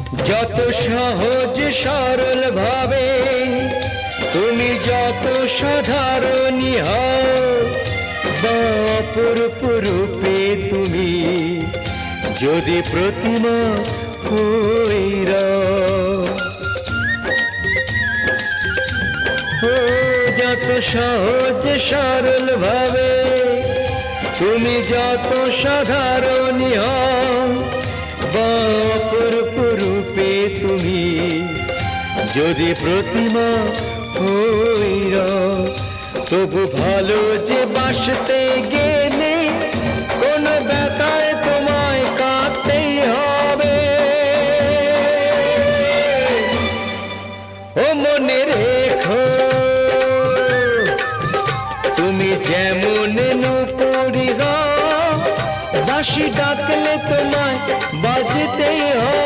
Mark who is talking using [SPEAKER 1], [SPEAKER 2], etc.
[SPEAKER 1] যত সহজ সরল ভাবে তুমি যত সাধারণী হও বা অপরূপ রূপে তুমি যদি প্রতিমা হইরা, যত সহজ সরল ভাবে তুমি যত সাধারণী হও বা অপরূপ রূপে তুমি যদি প্রতিমা হইরা, তবু ভালো যে বাসতে গেলে কোন ব্যথায় তোমায় কাঁদতেই হবে। ও মনে রেখো তুমি যেমন নূপুরি হও, বাঁশি ডাকলে তোমায় বাজতেই হবে।